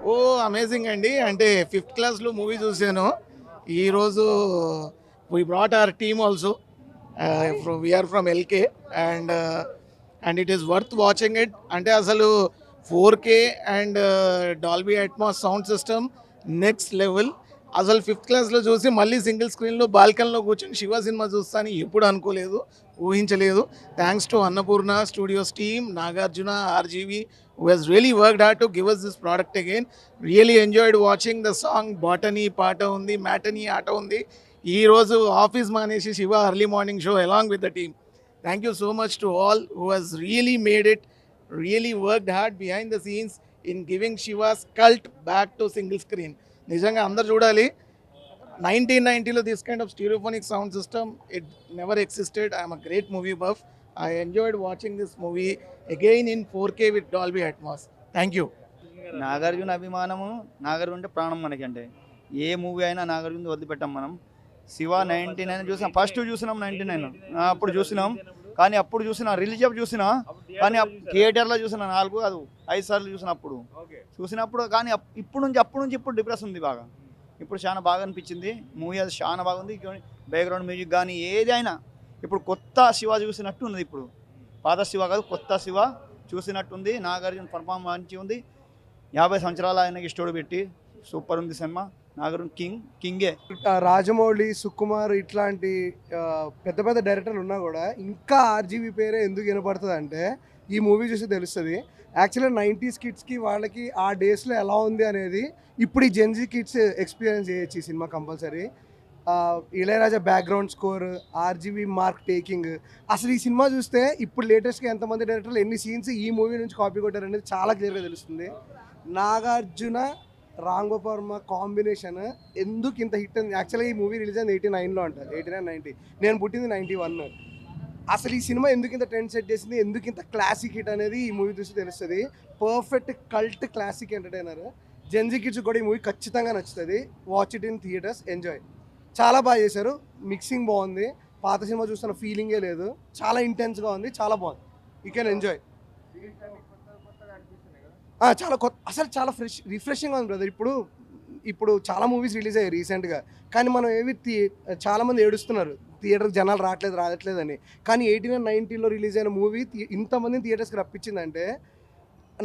ఓ amazing అండి. అంటే fifth క్లాస్లో మూవీ చూశాను. ఈరోజు we brought our team also. We are from L K and and it is worth watching it. అంటే అసలు 4K and Dolby Atmos sound system next level. అసలు fifth క్లాస్లో చూసి మళ్ళీ సింగిల్ స్క్రీన్లో బాల్కనీలో కూర్చొని శివ సినిమా చూస్తాను ఎప్పుడు అనుకోలేదు, ఊహించలేదు. Thanks to Annapurna studios team, Nagarjuna, RGV, who has really worked hard to give us this product again. Really enjoyed watching the song Botany పాట ఉంది, మ్యాటనీ ఆట ఉంది. ఈరోజు ఆఫీస్ మానేసి Shiva early morning show along with the team. Thank you so much to all who has really made it, really worked hard behind the scenes in giving Shiva's cult back to single screen. నిజంగా అందరు చూడాలి. 1990లో this kind of stereophonic sound system it never existed. I'm a great movie buff. I enjoyed watching this movie again in 4K with Dolby Atmos. Thank you. Nagarjuna అభిమానము, నాగార్జున అంటే ప్రాణం మనకి. అంటే ఏ movie అయినా నాగార్జున వదిలిపెట్టాం మనం. శివ 99 చూసినాం, ఫస్ట్ చూసినాం 99 అప్పుడు చూసినాం. కానీ అప్పుడు చూసిన రిలీజ్ అప్ చూసినా, కానీ థియేటర్లో చూసిన 4 కాదు 5 సార్లు చూసినప్పుడు. కానీ అప్పటి నుంచి ఇప్పుడు డిఫరెన్స్ ఉంది బాగా. ఇప్పుడు చాలా బాగా అనిపించింది మూవీ. అది చాలా బాగుంది. బ్యాక్గ్రౌండ్ మ్యూజిక్ కానీ ఏదైనా ఇప్పుడు కొత్త శివ చూసినట్టు ఉన్నది. ఇప్పుడు పాత శివ కాదు, కొత్త శివ చూసినట్టుంది. నాగార్జున పర్ఫార్మెన్స్ మంచి ఉంది. 50 సంవత్సరాలు ఆయనకి స్టోరీ పెట్టి సూపర్ ఉంది సినిమా. నాగార్జున కింగే. రాజమౌళి, సుకుమార్ ఇట్లాంటి పెద్ద పెద్ద డైరెక్టర్లు ఉన్నా కూడా ఇంకా ఆర్జీవీ పేరే ఎందుకు వినపడుతుంది అంటే ఈ మూవీ చూసి తెలుస్తుంది. యాక్చువల్గా 90s కిడ్స్కి వాళ్ళకి ఆ డేస్లో ఎలా ఉంది అనేది ఇప్పుడు ఈ జెన్జీ కిడ్స్ ఎక్స్పీరియన్స్ చేయొచ్చు ఈ cinema compulsory. Ilaiyaraaja background score, RGV mark taking, అసలు ఈ సినిమా చూస్తే ఇప్పుడు లేటెస్ట్గా ఎంతమంది డైరెక్టర్లు ఎన్ని సీన్స్ ఈ మూవీ నుంచి కాపీ కొట్టారు అనేది చాలా క్లియర్గా తెలుస్తుంది. నాగార్జున రామ్ గోపాల్ వర్మ కాంబినేషన్ ఎందుకు ఇంత హిట్ ఉంది. యాక్చువల్గా ఈ మూవీ రిలీజ్ అయింది 89లో అంటారు, 89, 90. నేను పుట్టింది 91. అసలు ఈ సినిమా ఎందుకు ఇంత ట్రెండ్ సెట్ చేసింది, ఎందుకు ఇంత క్లాసిక్ హిట్ అనేది ఈ మూవీ చూసి తెలుస్తుంది. Perfect cult classic entertainer. Gen Z kids కూడా ఈ మూవీ ఖచ్చితంగా నచ్చుతుంది. Watch it in theatres, enjoy. చాలా బాగా చేశారు. మిక్సింగ్ బాగుంది. పాత సినిమా చూస్తున్న ఫీలింగే లేదు. చాలా ఇంటెన్స్గా ఉంది, చాలా బాగుంది. You can enjoy. చాలా కొత్త, అసలు చాలా రిఫ్రెషింగ్గా ఉంది బ్రదర్. ఇప్పుడు చాలా మూవీస్ రిలీజ్ అయ్యాయి రీసెంట్గా, కానీ మనం చాలామంది ఏడుస్తున్నారు థియేటర్కి జనాలు రావట్లేదని. కానీ 89, 90లో రిలీజ్ అయిన మూవీ ఇంతమందిని థియేటర్స్కి రప్పించిందంటే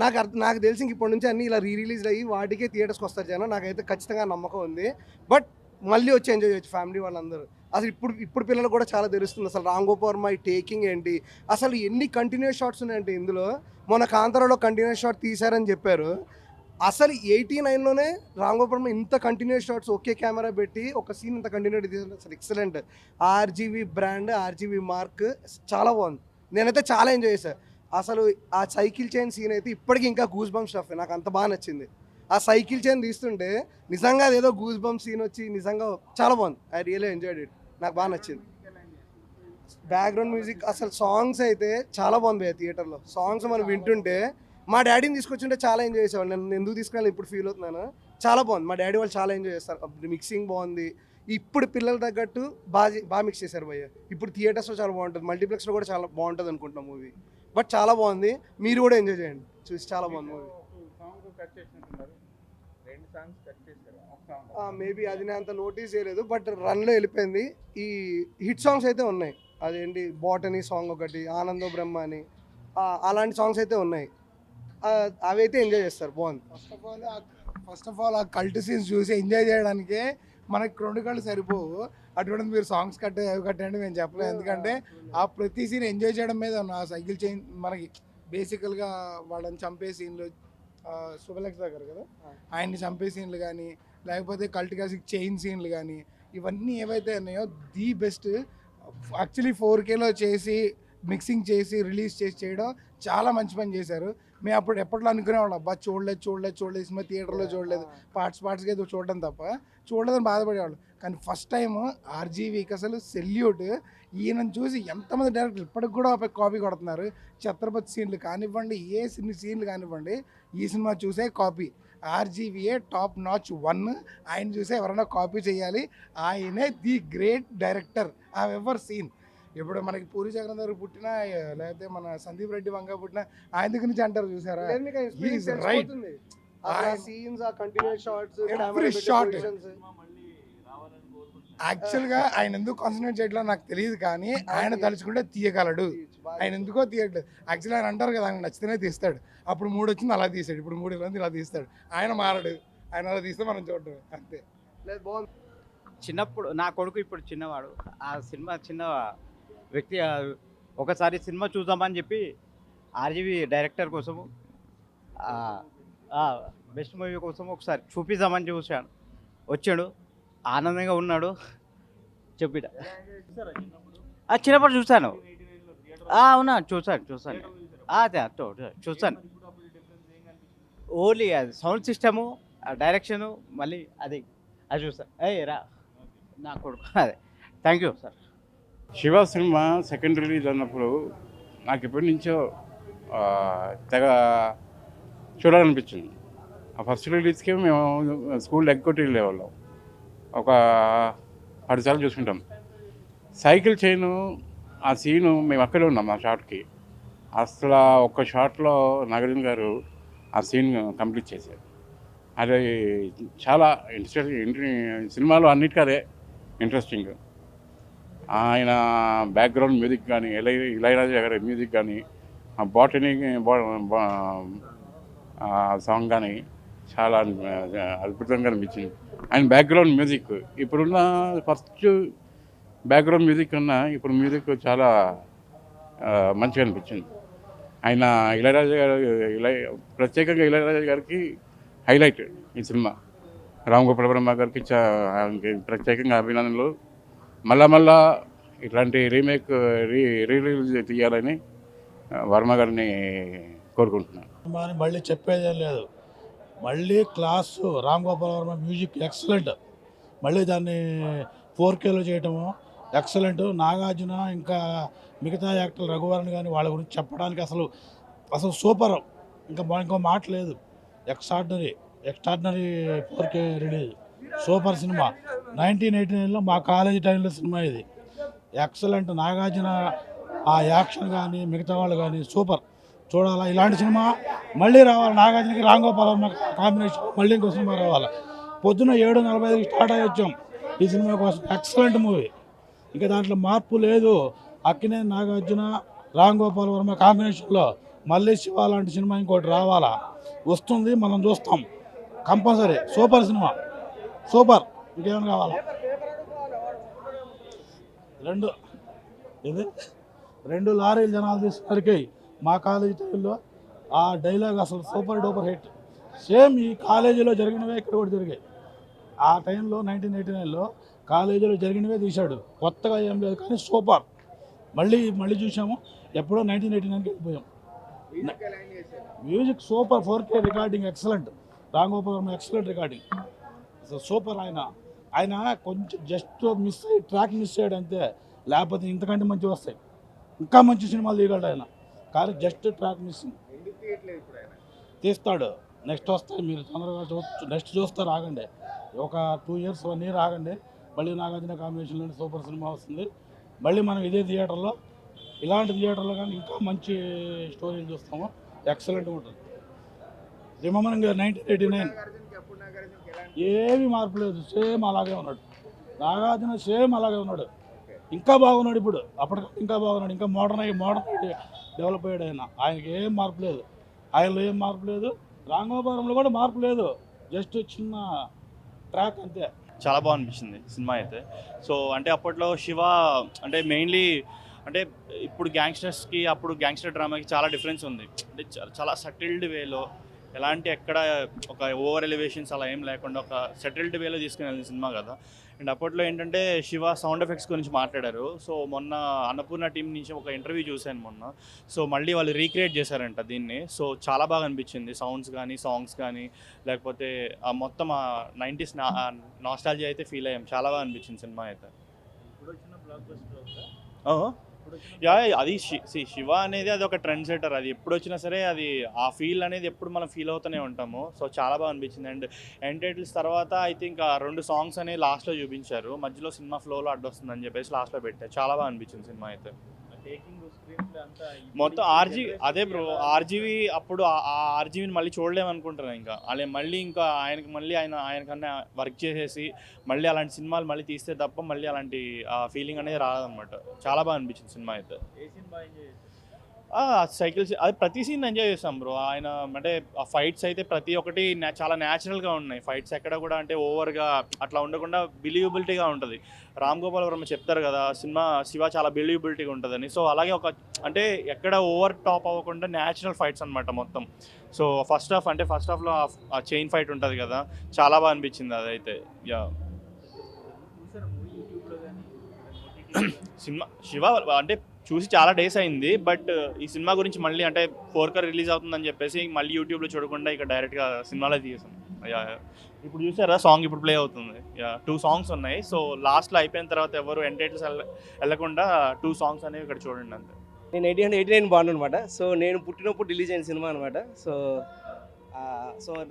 నాకు తెలిసి ఇప్పటి నుంచి అన్నీ ఇలా రిలీజ్ అయ్యి వాటికే థియేటర్స్కి వస్తారు జనం. నాకైతే ఖచ్చితంగా నమ్మకం ఉంది. బట్ మళ్ళీ వచ్చి ఎంజాయ్ చేయొచ్చు ఫ్యామిలీ వాళ్ళందరూ. అసలు ఇప్పుడు పిల్లలు కూడా చాలా తెలుస్తుంది అసలు రామ్ గోపాల్ వర్మ ఈ టేకింగ్ ఏంటి, అసలు ఎన్ని కంటిన్యూస్ షాట్స్ ఉన్నాయంటే ఇందులో. మొన్న కాంతారాలో కంటిన్యూస్ షాట్ తీశారని చెప్పారు. అసలు 89లోనే రామ్ గోపాల్ వర్మ ఇంత కంటిన్యూస్ షాట్స్ ఒకే కెమెరా పెట్టి ఒక సీన్ ఇంత కంటిన్యూటీ తీసారు. అసలు excellent. RGV brand, RGV mark చాలా బాగుంది. నేనైతే చాలా ఎంజాయ్ చేశాను. అసలు ఆ సైకిల్ చైన్ సీన్ అయితే ఇప్పటికీ ఇంకా గూస్ బంప్ స్టఫ్. నాకు అంత బాగా నచ్చింది. ఆ సైకిల్ చైన్ తీస్తుంటే నిజంగా అదేదో గూస్ బంప్ సీన్ వచ్చి నిజంగా చాలా బాగుంది. I really enjoyed it. నాకు బాగా నచ్చింది. బ్యాక్గ్రౌండ్ మ్యూజిక్, అసలు సాంగ్స్ అయితే చాలా బాగుంది. థియేటర్లో సాంగ్స్ మనం వింటుంటే మా డాడీని తీసుకొచ్చుంటే చాలా ఎంజాయ్ చేసేవాళ్ళు. నేను ఎందుకు తీసుకెళ్ళాలి ఇప్పుడు ఫీల్ అవుతున్నాను. చాలా బాగుంది. మా డాడీ వాళ్ళు చాలా ఎంజాయ్ చేస్తారు. మిక్సింగ్ బాగుంది. ఇప్పుడు పిల్లలు తగ్గట్టు బాగా మిక్స్ చేశారు భయ్య. ఇప్పుడు థియేటర్స్లో చాలా బాగుంటుంది, మల్టీప్లెక్స్లో కూడా చాలా బాగుంటుంది అనుకుంటున్నాం మూవీ. బట్ చాలా బాగుంది. మీరు కూడా ఎంజాయ్ చేయండి చూసి. చాలా బాగుంది మూవీ. మేబీ అది నేను అంత నోటీస్ చేయలేదు, బట్ రన్లో వెళ్ళిపోయింది. ఈ హిట్ సాంగ్స్ అయితే ఉన్నాయి. అదేంటి బాటనీ సాంగ్ ఒకటి, ఆనందో బ్రహ్మ అని, అలాంటి సాంగ్స్ అయితే ఉన్నాయి. అవి అయితే ఎంజాయ్ చేస్తారు. బాగుంది. ఫస్ట్ ఆఫ్ ఆల్ ఆ కల్ట్ సీన్స్ చూసి ఎంజాయ్ చేయడానికే మనకి 2 కళ్ళు సరిపోవు. అటువంటి మీరు సాంగ్స్ కట్టండి మేము చెప్పలేము. ఎందుకంటే ఆ ప్రతి సీన్ ఎంజాయ్ చేయడం మీద ఉన్న ఆ సైకిల్ చైన్ మనకి బేసికల్గా వాళ్ళని చంపే సీన్లు, శుభలక్ష దగ్గర కదా ఆయన్ని చంపే సీన్లు కానీ, లేకపోతే కల్ట్గా చైన్ సీన్లు కానీ, ఇవన్నీ ఏవైతే ఉన్నాయో ది బెస్ట్. యాక్చువల్లీ 4Kలో చేసి మిక్సింగ్ చేసి రిలీజ్ చేసి చేయడం చాలా మంచి పని చేశారు. మేము అప్పుడు ఎప్పట్లో అనుకునేవాళ్ళం, అబ్బా చూడలేదు సినిమా థియేటర్లో చూడలేదు, పార్ట్స్గా ఏదో చూడడం తప్ప చూడలేదని బాధపడేవాళ్ళు. కానీ ఫస్ట్ టైం ఆర్జీవీకి అసలు సెల్యూట్. ఈయనను చూసి ఎంతమంది డైరెక్టర్లు ఇప్పటికి కూడా కాపీ కొడుతున్నారు. ఛత్రపతి సీన్లు కానివ్వండి, ఏ సీన్లు కానివ్వండి, ఈ సినిమా చూసే కాపీ. ఆర్జీవీఏ top notch 1. ఆయన చూసే ఎవరైనా కాపీ చేయాలి. ఆయనే the great director I have ever seen. ఇప్పుడు మనకి పూరి జగన్నాథ్ గారు పుట్టినా, లేకపోతే మన సందీప్ రెడ్డి వంగ పుట్టినా ఆయన దగ్గర నుంచి అంటారు చూసారా, రైట్. సీన్స్, ఆ కంటిన్యూస్ షాట్స్, Every shot. యాక్చువల్గా ఆయన ఎందుకు కాన్సన్ట్రేట్ చేయట్లా నాకు తెలియదు, కానీ ఆయన తలుచుకుంటే తీయగలడు. ఆయన ఎందుకో తీయట్లేదు. యాక్చువల్లీ ఆయన అంటారు కదా, ఆయన నచ్చితేనే తీస్తాడు. అప్పుడు 3 వచ్చింది అలా తీసాడు, ఇప్పుడు 3 ఇలా ఇలా తీస్తాడు. ఆయన మారడు, ఆయన అలా తీస్తే మనం చూడటం అంతే. లేదు బాగుంది. చిన్నప్పుడు నా కొడుకు ఇప్పుడు చిన్నవాడు, ఆ సినిమా చిన్న వ్యక్తి ఒకసారి సినిమా చూద్దామని చెప్పి ఆర్జీవి డైరెక్టర్ కోసము బెస్ట్ మూవీ కోసం ఒకసారి చూపిద్దామని చూశాను. వచ్చాడు, ఆనందంగా ఉన్నాడు. చెప్పిట చిన్నప్పుడు చూశాను. అవునా, చూశాను అదే చూశాను. ఓన్లీ అది సౌండ్ సిస్టము, డైరెక్షను, మళ్ళీ అది చూస్తాను. రా నా కొడుకు. అదే, thank you sir. Shiva cinema second release అన్నప్పుడు నాకు ఎప్పటి నుంచో తెగ చూడాలనిపించింది. ఆ ఫస్ట్ రిలీజ్కి మేము స్కూల్ ఎగ్గొట్టి వెళ్ళేవాళ్ళం. ఒక 10 సార్లు చూసుకుంటాం. సైకిల్ చైను ఆ సీను మేము అక్కడే ఉన్నాం ఆ షాట్కి. అసలు ఒక్క షాట్లో నాగార్జున గారు ఆ సీన్ కంప్లీట్ చేశారు. అది చాలా సినిమాలో అన్నిటికీ అదే ఇంట్రెస్టింగ్. ఆయన బ్యాక్గ్రౌండ్ మ్యూజిక్ కానీ, ఇళయరాజా గారి మ్యూజిక్ కానీ, ఆ బాటనీ సాంగ్ కానీ చాలా అద్భుతంగా అనిపించింది. ఆయన బ్యాక్గ్రౌండ్ మ్యూజిక్ ఇప్పుడున్న ఫస్ట్ బ్యాక్గ్రౌండ్ మ్యూజిక్ కన్నా ఇప్పుడు మ్యూజిక్ చాలా మంచిగా అనిపించింది. ఆయన ఇళయరాజా గారు ప్రత్యేకంగా ఇళయరాజా గారికి హైలైట్ ఈ సినిమా. రామ్ గోపాల్ వర్మ గారికి ప్రత్యేకంగా అభినందనలు. మళ్ళా ఇట్లాంటి రీమేక్ రిలీజ్ తీయాలని వర్మ గారిని కోరుకుంటున్నాను. మళ్ళీ చెప్పేదేం లేదు. మళ్ళీ class Ram Gopal Varma music excellent. మళ్ళీ దాన్ని 4Kలో చేయటము ఎక్సలెంట్. నాగార్జున ఇంకా మిగతా యాక్టర్ రఘువరన్ కానీ వాళ్ళ గురించి చెప్పడానికి అసలు సూపర్. ఇంకో మాట లేదు. Extraordinary 4K release. Super cinema. 1989లో మా కాలేజీ టైంలో సినిమా ఇది. ఎక్సలెంట్. నాగార్జున ఆ యాక్షన్ కానీ మిగతా వాళ్ళు కానీ సూపర్. చూడాలా ఇలాంటి సినిమా మళ్ళీ రావాలి. నాగార్జునకి రామ్ గోపాల్ వర్మ కాంబినేషన్ మళ్ళీ ఇంకో సినిమా రావాలి. పొద్దున్న 7:45కి స్టార్ట్ అయ్యి వచ్చాం ఈ సినిమా కోసం. Excellent movie. ఇంకా దాంట్లో మార్పు లేదు. అక్కినే నాగార్జున రామ్ గోపాల్ వర్మ కాంబినేషన్లో మళ్ళీ శివ లాంటి సినిమా ఇంకోటి రావాలా. వస్తుంది, మనం చూస్తాం కంపల్సరీ. Super cinema, super. ఇంకేమైనా కావాలా? రెండు లారీలు జనాలు తీసుకురికి మా కాలేజీ టైంలో ఆ డైలాగ్ అసలు సూపర్ డూపర్ హిట్. సేమ్ ఈ కాలేజీలో జరిగినవే ఇక్కడ కూడా జరిగాయి. ఆ టైంలో 1989లో కాలేజీలో జరిగినవే తీశాడు. కొత్తగా ఏం లేదు, కానీ సూపర్. మళ్ళీ చూసాము. ఎప్పుడో 1989కి వెళ్ళిపోయాం. Music super. 4K recording excellent. Ram Gopal Varma excellent recording. అసలు సూపర్. ఆయన కొంచెం జస్ట్ ట్రాక్ మిస్ అయ్యాడు అంతే. లేకపోతే ఇంతకంటే మంచి వస్తాయి. ఇంకా మంచి సినిమాలు తీయగలడు ఆయన, కానీ జస్ట్ ట్రాక్ మిస్సింగ్. తీస్తాడు. నెక్స్ట్ వస్తాయి, మీరు తొందరగా నెక్స్ట్ చూస్తారు. ఆగండి, ఒక 2 years 1 year ఆగండి. మళ్ళీ నాగార్జున కాంబినేషన్లో సూపర్ సినిమా వస్తుంది. మళ్ళీ మనం ఇదే థియేటర్లో, ఇలాంటి థియేటర్లో కానీ ఇంకా మంచి స్టోరీలు చూస్తాము. ఎక్సలెంట్గా ఉంటుంది. రిమెంబరింగ్ 1989 ఏమీ మార్పు లేదు. సేమ్ అలాగే ఉన్నాడు. నాగార్జున సేమ్ అలాగే ఉన్నాడు. ఇంకా బాగున్నాడు ఇప్పుడు. అప్పటికంటే ఇంకా బాగున్నాడు. ఇంకా మోడర్న్ డెవలప్ అయ్యాడు ఆయన. ఆయనకి ఏం మార్పు లేదు. ఆయనలో ఏం మార్పు లేదు. రామ్ గోపాల్ వర్మలో కూడా మార్పు లేదు. జస్ట్ చిన్న ట్రాక్ అంతే. చాలా బాగా అనిపించింది సినిమా అయితే. సో అంటే అప్పట్లో శివ అంటే మెయిన్లీ అంటే ఇప్పుడు గ్యాంగ్స్టర్స్కి అప్పుడు గ్యాంగ్స్టర్ డ్రామాకి చాలా డిఫరెన్స్ ఉంది. అంటే చాలా సెటిల్డ్ వేలో, ఎలాంటి ఎక్కడ ఒక ఓవర్ ఎలివేషన్స్ అలా ఏం లేకుండా ఒక సెటిల్డ్ వేలో తీసుకుని వెళ్ళిన సినిమా కదా. అండ్ అప్పట్లో ఏంటంటే శివ సౌండ్ ఎఫెక్ట్స్ గురించి మాట్లాడారు. సో మొన్న అన్నపూర్ణ టీం నుంచి ఒక ఇంటర్వ్యూ చూశాను మొన్న. సో మళ్ళీ వాళ్ళు రీక్రియేట్ చేశారంట దీన్ని. సో చాలా బాగా అనిపించింది. సౌండ్స్ కానీ, సాంగ్స్ కానీ, లేకపోతే మొత్తం 90s నాస్టాలజీ అయితే ఫీల్ అయ్యాం. చాలా బాగా అనిపించింది సినిమా అయితే. అది శివ అనేది అది ఒక ట్రెండ్ సెటర్. అది ఎప్పుడు వచ్చినా సరే అది ఆ ఫీల్ అనేది ఎప్పుడు మనం ఫీల్ అవుతూనే ఉంటాము. సో చాలా బాగా అనిపించింది. అండ్ ఎండ్ టైటిల్స్ తర్వాత ఐ థింక్ 2 సాంగ్స్ అనేవి లాస్ట్లో చూపించారు. మధ్యలో సినిమా ఫ్లోలో అడ్డొస్తుందని చెప్పేసి లాస్ట్లో పెట్టారు. చాలా బాగా అనిపించింది సినిమా అయితే. టేకింగ్ స్క్రీన్ మొత్తం అదే బ్రో ఆర్జీవి అప్పుడు ఆ ఆర్జీవిని మళ్ళీ చూడలేము అనుకుంటున్నాను. ఇంకా అలా మళ్ళీ ఇంకా ఆయనకన్నా వర్క్ చేసేసి మళ్ళీ అలాంటి సినిమాలు మళ్ళీ తీస్తే తప్ప మళ్ళీ అలాంటి ఫీలింగ్ అనేది రాదనమాట. చాలా బాగా అనిపించింది సినిమా అయితే. సైకిల్స్ అది ప్రతి సీన్ ఎంజాయ్ చేస్తాం బ్రో. ఆయన అంటే ఆ ఫైట్స్ అయితే ప్రతి ఒక్కటి చాలా న్యాచురల్గా ఉన్నాయి. ఫైట్స్ ఎక్కడ కూడా అంటే ఓవర్గా అట్లా ఉండకుండా బిలీవబిలిటీగా ఉంటుంది. రామ్ గోపాల్ వర్మ చెప్తారు కదా శివ చాలా బిలీవబిలిటీగా ఉంటుందని. సో అలాగే అంటే ఎక్కడ ఓవర్ టాప్ అవ్వకుండా న్యాచురల్ ఫైట్స్ అనమాట మొత్తం. సో ఫస్ట్ హాఫ్లో ఆ చైన్ ఫైట్ ఉంటుంది కదా, చాలా బాగా అనిపించింది అదైతే. యా సినిమా శివ అంటే చూసి చాలా డేస్ అయింది. బట్ ఈ సినిమా గురించి మళ్ళీ అంటే 4K రిలీజ్ అవుతుందని చెప్పేసి మళ్ళీ యూట్యూబ్లో చూడకుండా ఇక డైరెక్ట్గా సినిమాలో తీసాం. ఇప్పుడు చూసారా సాంగ్ ఇప్పుడు ప్లే అవుతుంది. 2 సాంగ్స్ ఉన్నాయి. సో లాస్ట్లో అయిపోయిన తర్వాత ఎవరు ఎండ్ టైటిల్స్ వెళ్ళకుండా 2 సాంగ్స్ అనేవి ఇక్కడ చూడండి అంతే. నేను 1889 బాండ్ అనమాట. సో నేను పుట్టినప్పుడు రిలీజ్ అయిన సినిమా అనమాట. సో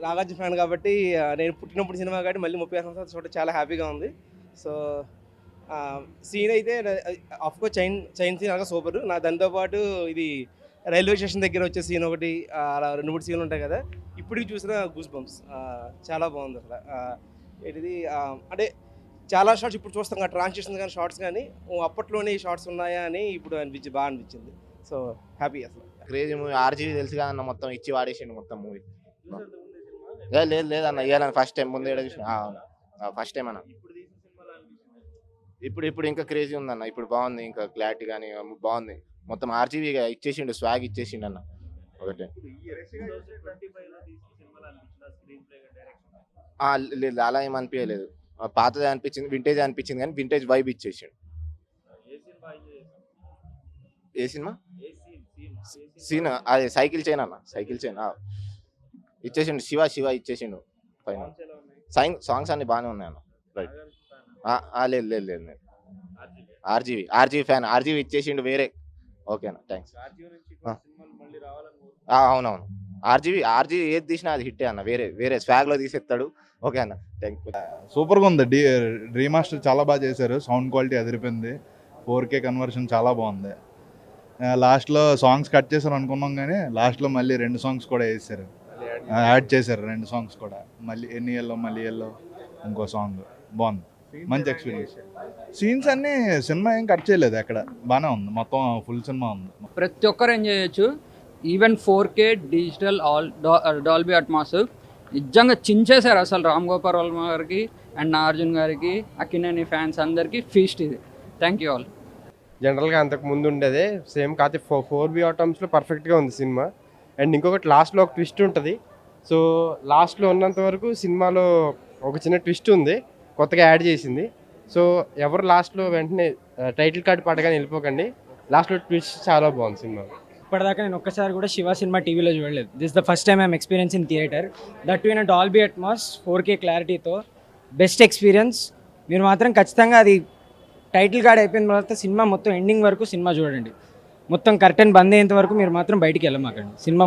నాగార్జున ఫ్యాన్ కాబట్టి నేను పుట్టినప్పుడు సినిమా కాబట్టి మళ్ళీ 36 సంవత్సరాలు చూడటం చాలా హ్యాపీగా ఉంది. సో సీన్ అయితే ఆఫ్కోర్స్ చైన్ సీన్ అలాగే సూపర్. దాంతోపాటు ఇది రైల్వే స్టేషన్ దగ్గర వచ్చే సీన్ ఒకటి, అలా 2-3 సీన్లు ఉంటాయి కదా, ఇప్పటికి చూసిన గూస్ బంప్స్. చాలా బాగుంది అసలు. ఇది అంటే చాలా షార్ట్స్ ఇప్పుడు చూస్తాం కదా, ట్రాన్స్లేషన్ కానీ షార్ట్స్ కానీ అప్పట్లోనే ఈ షార్ట్స్ ఉన్నాయా అని ఇప్పుడు బాగా అనిపించింది. సో హ్యాపీ అసలు. Crazy movie. ఆర్జీవి తెలుసు కదన్న, మొత్తం ఇచ్చి వాడేసిండు మొత్తం మూవీ. లేదన్న ఇవ్వాలన్న ఫస్ట్ టైం. ముందు ఏడా చూసిన ఫస్ట్ టైం అన్న. ఇప్పుడు ఇంకా క్రేజీ ఉందన్న. ఇప్పుడు బాగుంది, ఇంకా క్లారిటీ కానీ బాగుంది. మొత్తం ఆర్జీవి ఇచ్చేసిండు, స్వాగ్ ఇచ్చేసిండు అన్న ఒకటే. లేదు అలా ఏం అనిపించలేదు. పాతదే అనిపించింది, వింటేజ్ అనిపించింది, కానీ వింటేజ్ వైబ్ ఇచ్చేసిండు. ఏ సినిమా సీన్? అదే సైకిల్ చైన్ అన్న, సైకిల్ చైన్ ఇచ్చేసిండు. శివ ఇచ్చేసిండు పైన. సాంగ్స్ అన్ని బాగానే ఉన్నాయి అన్న. రైట్. లేదు ఆర్జీవి ఫ్యాన్. ఆర్జీవి ఇచ్చేసిండు వేరే. ఓకేనా, థ్యాంక్స్. అవునవును. ఆర్జీవి ఏది తీసినా అది హిట్టే అన్న. వేరే స్వాగ్లో తీసేస్తాడు. ఓకే అన్న, థ్యాంక్ యూ. సూపర్గా ఉంది. రీమాస్టర్ చాలా బాగా చేశారు. సౌండ్ క్వాలిటీ అదిరిపోయింది. 4K కన్వర్షన్ చాలా బాగుంది. లాస్ట్లో సాంగ్స్ కట్ చేశారు అనుకున్నాం, కానీ లాస్ట్లో మళ్ళీ 2 సాంగ్స్ కూడా వేసారు, యాడ్ చేశారు. 2 సాంగ్స్ కూడా మళ్ళీ మళ్ళీ ఇంకో సాంగ్ బాగుంది. మంచి ఎక్స్పీరియన్స్. సీన్స్ అన్నీ సినిమా ఏం కట్ చేయలేదు ఎక్కడ, బాగానే ఉంది. మొత్తం ఫుల్ సినిమా ఉంది. ప్రతి ఒక్కరు ఎంజాయ్ చేయొచ్చు. Even 4K digital Dolby Atmos నిజంగా చించేశారు అసలు. రామ్ గోపాల్ వర్మ గారికి అండ్ నాగార్జున గారికి, అక్కినేని ఫ్యాన్స్ అందరికీ ఫీస్ట్ ఇది. Thank you all. జనరల్గా అంతకు ముందు ఉండేదే సేమ్, కాకపోతే 4B ఆటమ్స్లో పర్ఫెక్ట్గా ఉంది సినిమా. అండ్ ఇంకొకటి లాస్ట్లో ఒక ట్విస్ట్ ఉంటుంది. సో లాస్ట్లో ఉన్నంత వరకు సినిమాలో ఒక చిన్న ట్విస్ట్ ఉంది, కొత్తగా యాడ్ చేసింది. సో ఎవరు లాస్ట్లో వెంటనే టైటిల్ కార్డ్ పడగానే వెళ్ళిపోకండి. లాస్ట్లో ట్విస్ట్ చాలా బాగుంది సినిమా. ఇప్పటిదాకా నేను ఒక్కసారి కూడా శివ సినిమా టీవీలో చూడలేదు. This the first time I'm experience in theatre, that in Dolby Atmos 4K క్లారిటీతో. Best experience. మీరు మాత్రం ఖచ్చితంగా అది టైటిల్ కార్డ్ అయిపోయిన తర్వాత సినిమా మొత్తం ఎండింగ్ వరకు సినిమా చూడండి. మొత్తం కర్టెన్ బంద్ అయ్యేంత వరకు మీరు మాత్రం బయటికి వెళ్ళమాకండి. Cinema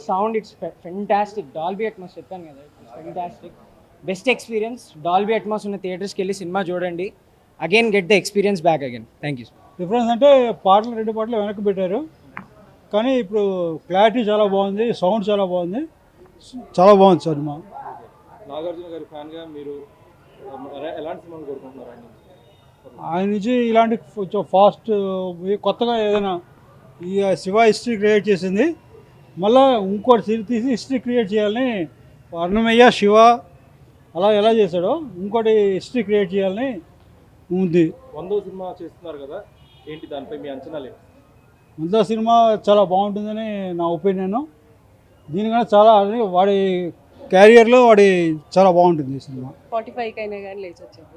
sound it's fantastic. Dolby Atmos చెప్పాను కదా, it's fantastic. Best experience. Dolby Atmos ఉన్న థియేటర్స్కి వెళ్ళి సినిమా చూడండి. Again get the experience back again. Thank you. Difference అంటే పాటలు 2 పాటలు వెనక్కి పెట్టారు, కానీ ఇప్పుడు క్లారిటీ చాలా బాగుంది, సౌండ్ చాలా బాగుంది, చాలా బాగుంది సినిమా. నాగార్జున గారి ఫ్యాన్గా మీరు ఎలాంటి సినిమాలు కోరుకుంటున్నారు ఆయన నుంచి? ఇలాంటి కొంచెం ఫాస్ట్ కొత్తగా ఏదైనా ఈ శివ హిస్టరీ క్రియేట్ చేసింది, మళ్ళీ ఇంకోటి తీసి హిస్టరీ క్రియేట్ చేయాలని అన్నమయ్య శివ అలా ఎలా చేశాడో ఇంకోటి హిస్టరీ క్రియేట్ చేయాలని ఉంది. 100వ సినిమా చేస్తున్నారు కదా, ఏంటి దానిపై మీ అంచనాలు? 100వ సినిమా చాలా బాగుంటుందని నా ఒపీనియన్. దీనికన్నా చాలా వాడి క్యారియర్లో చాలా బాగుంటుంది ఈ సినిమా. 45 అయినా కానీ లేచి వచ్చాను.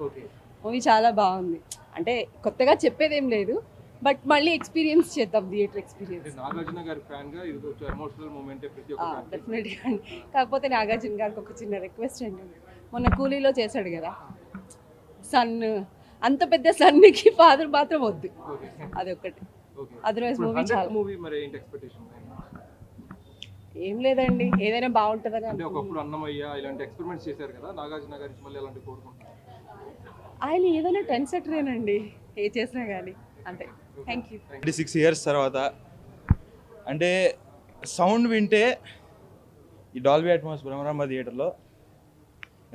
మూవీ చాలా బాగుంది. అంటే కొత్తగా చెప్పేదేం లేదు, బట్ మళ్ళీ ఎక్స్పీరియన్స్ చేద్దాం, థియేటర్ ఎక్స్పీరియన్స్. నాగార్జున గారి ఫ్యాన్గా ఇది కొంచెం ఎమోషనల్ మూమెంట్ ప్రతి ఒక్క డెఫినెట్గా అండి. కాకపోతే నాగార్జున గారికి ఒక చిన్న రిక్వెస్ట్ అండి, మొన్న కూలీలో చేశాడు కదా సన్, అంత పెద్ద సన్నికి ఫాదర్ మాత్రం వద్దు, అదొకటి. అదర్వైజ్ మూవీ చాలా. మూవీ మరి ఏంటి ఎక్స్పెక్టేషన్? ఏం లేదండి, ఏదైనా బాగుంటుందని. అంటే ఒకప్పుడు అన్నమయ్య ఇలాంటి ఎక్స్పెరిమెంట్స్ చేశారు కదా, నాగార్జున గారి మళ్ళీ అలాంటి కోరుకుంటున్నారు. ఆయన ఏదైనా ట్రెండ్ సెటరేనండి, ఏ చేసినా కానీ అంతే. Thank you. 26 ఇయర్స్ తర్వాత అంటే సౌండ్ వింటే ఈ డాల్బీ అట్మాస్ బ్రహ్మరాంబ థియేటర్లో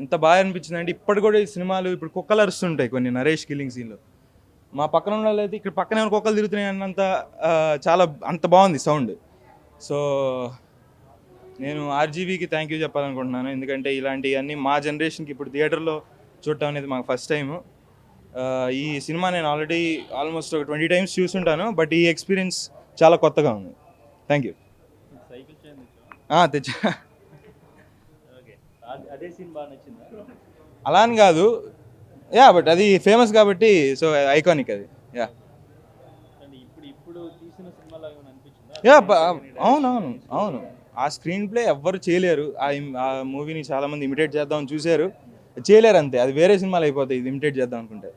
ఎంత బాగా అనిపించింది అంటే ఇప్పటి కూడా ఈ సినిమాలు ఇప్పుడు కుక్కలు అరుస్తుంటాయి కొన్ని నరేష్ కిల్లింగ్ సీన్లో. మా పక్కన ఉన్న వాళ్ళు అయితే ఇక్కడ పక్కనే ఉన్న కుక్కలు తిరుగుతున్నాయి అన్నంత చాలా అంత బాగుంది సౌండ్. సో నేను ఆర్జీవీకి థ్యాంక్ యూ చెప్పాలనుకుంటున్నాను. ఎందుకంటే ఇలాంటివన్నీ మా జనరేషన్కి ఇప్పుడు థియేటర్లో చూడటం అనేది మాకు ఫస్ట్ టైము. ఈ సినిమా నేను ఆల్రెడీ ఆల్మోస్ట్ ఒక 20 times చూసుంటాను. బట్ ఈ ఎక్స్పీరియన్స్ చాలా కొత్తగా ఉంది. Thank you. తెచ్చా. అదే సీన్ బాగా నచ్చిందా? అలా అని కాదు, బట్ అది ఫేమస్ కాబట్టి సో ఐకానిక్ అది. ఇప్పుడు తీసిన సినిమాలో ఏమైనా అనిపించిందా? అవును. ఆ స్క్రీన్ ప్లే ఎవ్వరు చేయలేరు. ఆ మూవీని చాలామంది ఇమిటేట్ చేద్దామని చూశారు, చేయలేరు అంతే. అది వేరే సినిమాలు అయిపోతాయి ఇది ఇమిటేట్ చేద్దాం అనుకుంటే.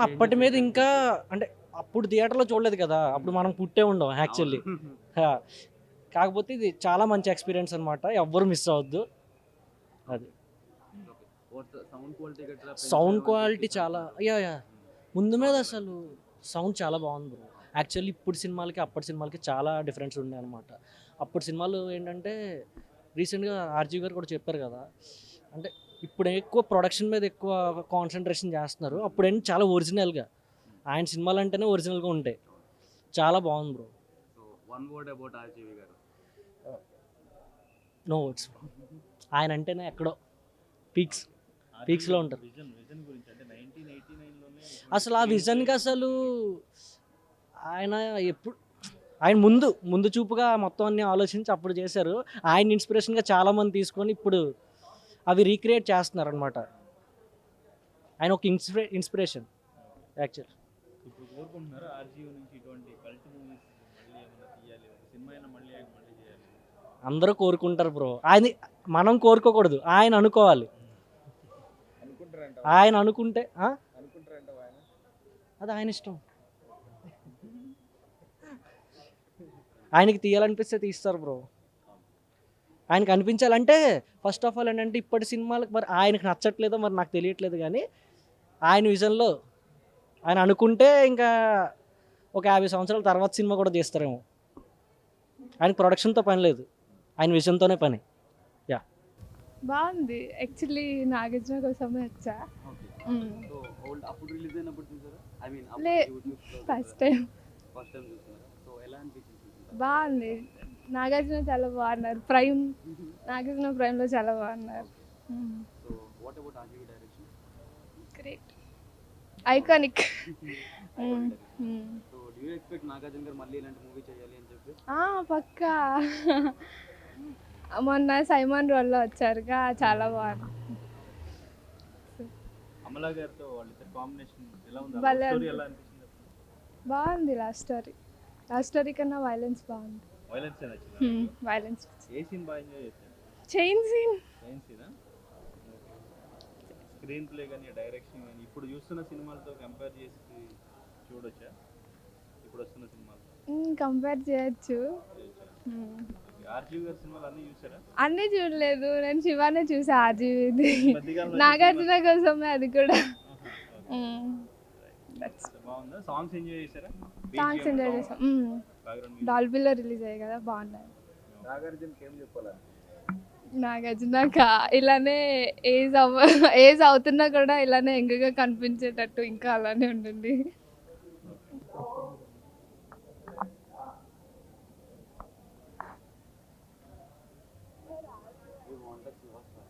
అప్పటి మీద ఇంకా అంటే అప్పుడు థియేటర్లో చూడలేదు కదా, అప్పుడు మనం పుట్టే ఉండం యాక్చువల్లీ. కాకపోతే ఇది చాలా మంచి ఎక్స్పీరియన్స్ అనమాట, ఎవ్వరు మిస్ అవ్వద్దు. అది సౌండ్ క్వాలిటీ చాలా ముందు మీద అసలు సౌండ్ చాలా బాగుంది బ్రో. యాక్చువల్లీ ఇప్పుడు సినిమాలకి అప్పటి సినిమాలకి చాలా డిఫరెన్స్ ఉన్నాయి అనమాట. అప్పటి సినిమాలు ఏంటంటే రీసెంట్గా ఆర్జీ గారు కూడా చెప్పారు కదా, అంటే ఇప్పుడు ఎక్కువ ప్రొడక్షన్ మీద ఎక్కువ కాన్సన్ట్రేషన్ చేస్తున్నారు. అప్పుడు ఏంటి చాలా ఒరిజినల్గా ఆయన సినిమాలు అంటేనే ఒరిజినల్గా ఉంటాయి. చాలా బాగుంది బ్రో. No words. ఆయన అంటేనే ఎక్కడో పీక్స్లో ఉంటారు. అసలు ఆ విజన్కి అసలు ఆయన ముందు చూపుగా మొత్తం అన్ని ఆలోచించి అప్పుడు చేశారు. ఆయన ఇన్స్పిరేషన్గా చాలామంది తీసుకొని ఇప్పుడు అవి రీక్రియేట్ చేస్తున్నారు అనమాట. ఆయన ఒక ఇన్స్పిరేషన్ యాక్చువల్. ఇప్పుడు కోరుకుంటున్నారు ఆర్జీవీ నుంచి ఇటువంటి కల్ట్ మూవీస్ మళ్ళీ ఏమైనా తీయాలి, ఒక సినిమా అయినా మళ్ళీ చేయాలి. అందరూ కోరుకుంటారు బ్రో. మనం కోరుకోకూడదు, ఆయన అనుకోవాలి. ఆయన అనుకుంటే అది ఆయన ఇష్టం. ఆయనకి తీయాలనిపిస్తే తీస్తారు బ్రో. ఆయనకి అనిపించాలంటే ఫస్ట్ ఆఫ్ ఆల్ ఏంటంటే ఇప్పటి సినిమాలకు మరి ఆయనకు నచ్చట్లేదో మరి నాకు తెలియట్లేదు, కానీ ఆయన విజన్లో ఆయన అనుకుంటే ఇంకా ఒక 50 సంవత్సరాల తర్వాత సినిమా కూడా తీస్తారేమో. ఆయనకు ప్రొడక్షన్తో పని లేదు, ఆయన విజన్తోనే పని. బాగుంది. యాక్చువల్లీ నాగార్జున కోసమే వచ్చా. అప్పుడు రిలీజ్ అయినప్పుడు చూసారా? ఐ మీన్ ఫస్ట్ టైం బాగుంది. నాగార్జున చాలా బాగున్నారు. నాగార్జున ప్రైమ్లో చాలా బాగున్నారు. Great, iconic. పక్కా. మొన్న సైమాన్ రోల్లో వచ్చారుగా, చాలా బాగుంది. అమలా గారితో వాళ్ళిద్దరు కాంబినేషన్ ఎలా ఉంది? భలే స్టోరీ ఎలా అనిపించింది? బాగుంది. లాస్ట్ స్టోరీ కన్నా వైలెన్స్ బాగుంది. వైలెన్స్. ఏ సీన్ బాగా ఎంజాయ్ చేశారు? Chain scene. స్క్రీన్ ప్లే కానీ డైరెక్షన్ కానీ ఇప్పుడు చూస్తున్న సినిమాలతో కంపేర్ చేసి చూడొచ్చా? ఇప్పుడు వస్తున్న సినిమాలు కంపేర్ చేయొచ్చు. ఆర్జీవీ గారి సినిమాలు అన్నీ చూసారా? అన్నీ చూడలేదు, నేను శివానే చూసా. ఆర్జీవీది నాగార్జున కోసమే అది కూడా. బాగుందా? సాంగ్స్ ఎంజాయ్ చేశారా? సాంగ్స్ ఎంజాయ్ చేసాం. డాల్బీలో రిలీజ్ అయ్యాయి కదా, బాగున్నాయి. నాగార్జునక ఇలానే ఏజ్ అవుతున్నా కూడా ఇలానే ఎంగగా కనిపించేటట్టు ఇంకా అలానే ఉండండి. ఉండకూడదు.